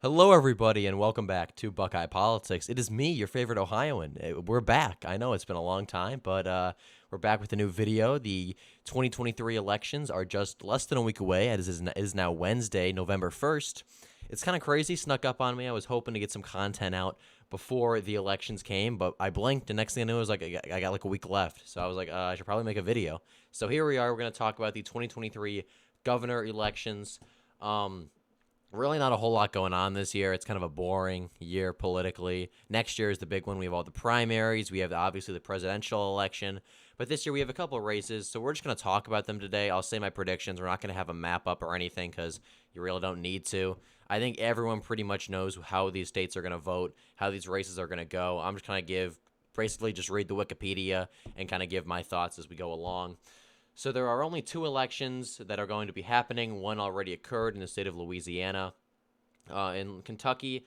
Hello, everybody, and welcome back to Buckeye Politics. It is me, your favorite Ohioan. We're back. I know it's been a long time, but we're back with a new video. The 2023 elections are just less than a week away. It is now Wednesday, November 1st. It's kind of crazy, snuck up on me. I was hoping to get some content out before the elections came, but I blinked, and next thing I knew, it was like I got like a week left. So I was like, I should probably make a video. So here we are. We're going to talk about the 2023 governor elections. Really not a whole lot going on this year. It's kind of a boring year politically. Next year is the big one. We have all the primaries. We have obviously the presidential election. But this year we have a couple of races, so we're just going to talk about them today. I'll say my predictions. We're not going to have a map up or anything because you really don't need to. I think everyone pretty much knows how these states are going to vote, how these races are going to go. I'm just going to basically just read the Wikipedia and kind of give my thoughts as we go along. So there are only two elections that are going to be happening. One already occurred in the state of Louisiana. In Kentucky,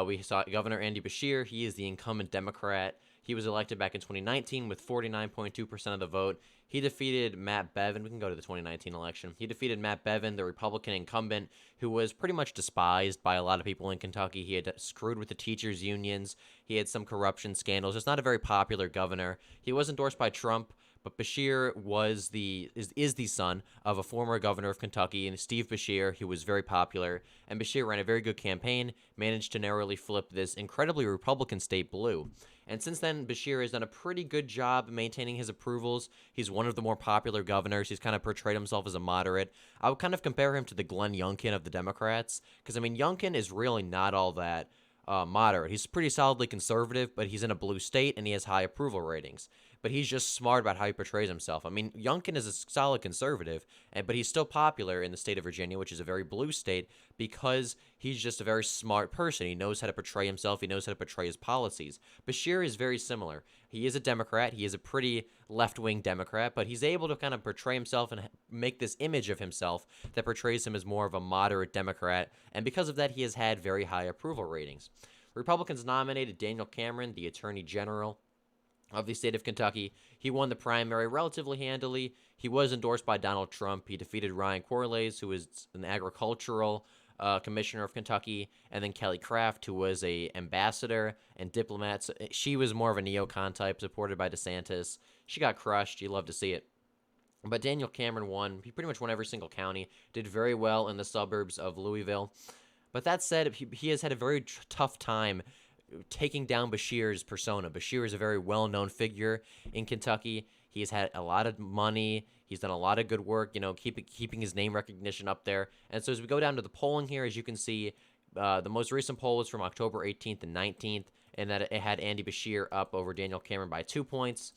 we saw Governor Andy Beshear. He is the incumbent Democrat. He was elected back in 2019 with 49.2% of the vote. He defeated Matt Bevin. We can go to the 2019 election. He defeated Matt Bevin, the Republican incumbent, who was pretty much despised by a lot of people in Kentucky. He had screwed with the teachers' unions. He had some corruption scandals. Just not a very popular governor. He was endorsed by Trump. But Beshear is the son of a former governor of Kentucky, and Steve Beshear, who was very popular. And Beshear ran a very good campaign, managed to narrowly flip this incredibly Republican state blue. And since then, Beshear has done a pretty good job maintaining his approvals. He's one of the more popular governors. He's kind of portrayed himself as a moderate. I would kind of compare him to the Glenn Youngkin of the Democrats, because, I mean, Youngkin is really not all that moderate. He's pretty solidly conservative, but he's in a blue state, and he has high approval ratings. But he's just smart about how he portrays himself. I mean, Youngkin is a solid conservative, but he's still popular in the state of Virginia, which is a very blue state, because he's just a very smart person. He knows how to portray himself. He knows how to portray his policies. Beshear is very similar. He is a Democrat. He is a pretty left-wing Democrat, but he's able to kind of portray himself and make this image of himself that portrays him as more of a moderate Democrat, and because of that, he has had very high approval ratings. Republicans nominated Daniel Cameron, the Attorney General of the state of Kentucky. He won the primary relatively handily. He was endorsed by Donald Trump. He defeated Ryan Corliss, who is an agricultural commissioner of Kentucky, and then Kelly Craft, who was a ambassador and diplomat. So she was more of a neocon type, supported by DeSantis. She got crushed. You love to see it. But Daniel Cameron won. He pretty much won every single county, did very well in the suburbs of Louisville. But that said, he has had a very tough time taking down Beshear's persona. Beshear is a very well-known figure in Kentucky. He has had a lot of money. He's done a lot of good work, keeping his name recognition up there. And so as we go down to the polling here, as you can see, the most recent poll was from October 18th and 19th, and that it had Andy Beshear up over Daniel Cameron by 2 points.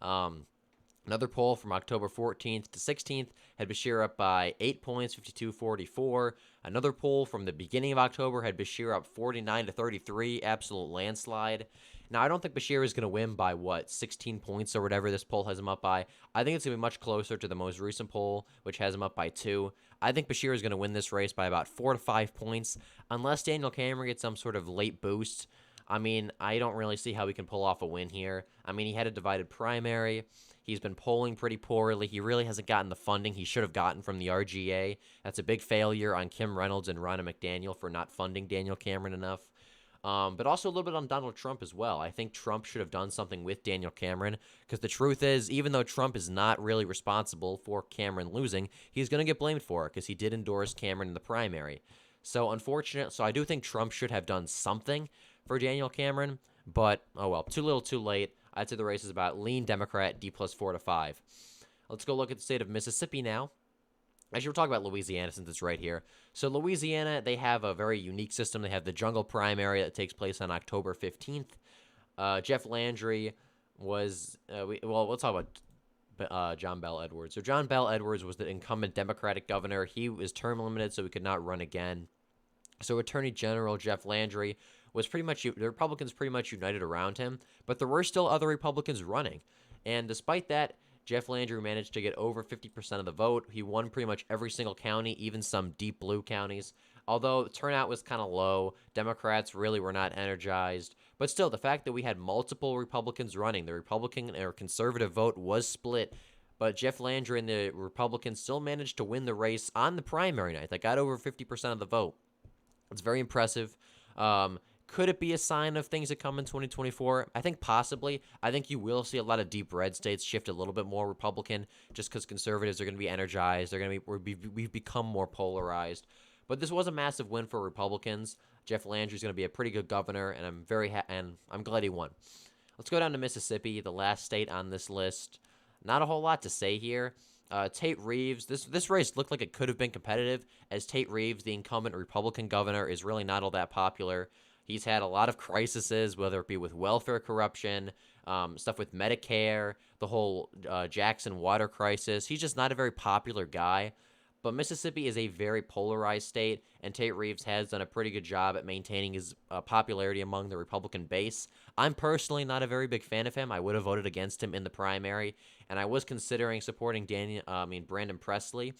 Another poll from October 14th to 16th had Beshear up by 8 points, 52-44. Another poll from the beginning of October had Beshear up 49-33, absolute landslide. Now, I don't think Beshear is going to win by, 16 points or whatever this poll has him up by. I think it's going to be much closer to the most recent poll, which has him up by 2. I think Beshear is going to win this race by about 4 to 5 points, unless Daniel Cameron gets some sort of late boost. I mean, I don't really see how he can pull off a win here. I mean, he had a divided primary. He's been polling pretty poorly. He really hasn't gotten the funding he should have gotten from the RGA. That's a big failure on Kim Reynolds and Ronna McDaniel for not funding Daniel Cameron enough. But also a little bit on Donald Trump as well. I think Trump should have done something with Daniel Cameron, because the truth is, even though Trump is not really responsible for Cameron losing, he's going to get blamed for it because he did endorse Cameron in the primary. So unfortunate. So I do think Trump should have done something for Daniel Cameron, but oh well, too little too late. I'd say the race is about lean Democrat, D plus 4 to 5. Let's go look at the state of Mississippi now. Actually, we'll talk about Louisiana since it's right here. So Louisiana, they have a very unique system. They have the jungle primary that takes place on October 15th. Jeff Landry was, we'll talk about John Bel Edwards. So John Bel Edwards was the incumbent Democratic governor. He was term limited, so he could not run again. So Attorney General Jeff Landry was the Republicans pretty much united around him, but there were still other Republicans running. And despite that, Jeff Landry managed to get over 50% of the vote. He won pretty much every single county, even some deep blue counties. Although turnout was kind of low, Democrats really were not energized. But still, the fact that we had multiple Republicans running, the Republican or conservative vote was split but Jeff Landry and the Republicans still managed to win the race on the primary night. They got over 50% of the vote. It's very impressive. Could it be a sign of things that come in 2024? I think possibly. I think you will see a lot of deep red states shift a little bit more Republican, just because conservatives are going to be energized. They're going to be we've become more polarized. But this was a massive win for Republicans. Jeff Landry's going to be a pretty good governor, and I'm glad he won. Let's go down to Mississippi, the last state on this list. Not a whole lot to say here. Tate Reeves, this race looked like it could have been competitive, as Tate Reeves, the incumbent Republican governor, is really not all that popular. He's had a lot of crises, whether it be with welfare corruption, stuff with Medicare, the whole Jackson water crisis. He's just not a very popular guy. But Mississippi is a very polarized state, and Tate Reeves has done a pretty good job at maintaining his popularity among the Republican base. I'm personally not a very big fan of him. I would have voted against him in the primary, and I was considering supporting Brandon Presley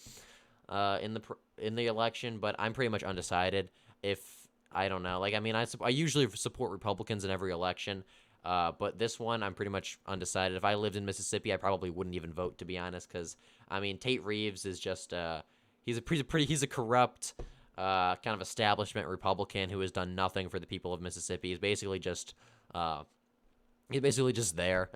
in the election, but I'm pretty much undecided. If I don't know, I usually support Republicans in every election. But this one, I'm pretty much undecided. If I lived in Mississippi, I probably wouldn't even vote, to be honest, because Tate Reeves is just he's a corrupt kind of establishment Republican who has done nothing for the people of Mississippi. He's basically just there.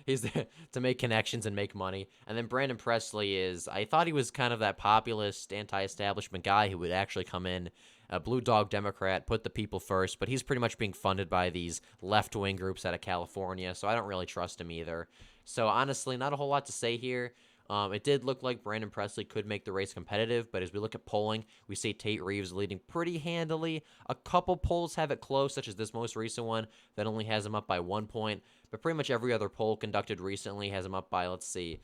He's there to make connections and make money. And then Brandon Presley I thought he was kind of that populist, anti-establishment guy who would actually come in, a blue dog Democrat, put the people first, but he's pretty much being funded by these left-wing groups out of California, so I don't really trust him either. So honestly, not a whole lot to say here. It did look like Brandon Presley could make the race competitive, but as we look at polling, we see Tate Reeves leading pretty handily. A couple polls have it close, such as this most recent one that only has him up by 1 point, but pretty much every other poll conducted recently has him up by, let's see,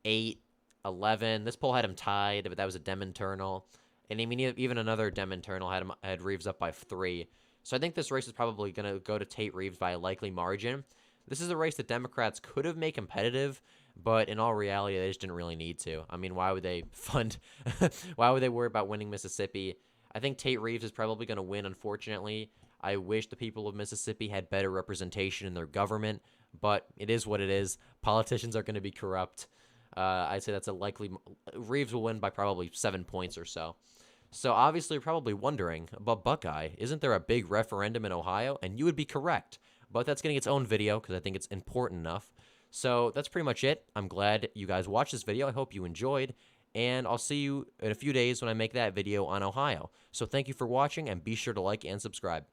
8, 11. This poll had him tied, but that was a Dem internal. And even another Dem internal had Reeves up by 3. So I think this race is probably going to go to Tate Reeves by a likely margin. This is a race that Democrats could have made competitive, but in all reality, they just didn't really need to. Why would they why would they worry about winning Mississippi? I think Tate Reeves is probably going to win, unfortunately. I wish the people of Mississippi had better representation in their government, but it is what it is. Politicians are going to be corrupt. I'd say that's a likely... Reeves will win by probably 7 points or so. So obviously you're probably wondering, but Buckeye, isn't there a big referendum in Ohio? And you would be correct, but that's getting its own video because I think it's important enough. So that's pretty much it. I'm glad you guys watched this video. I hope you enjoyed, and I'll see you in a few days when I make that video on Ohio. So thank you for watching, and be sure to like and subscribe.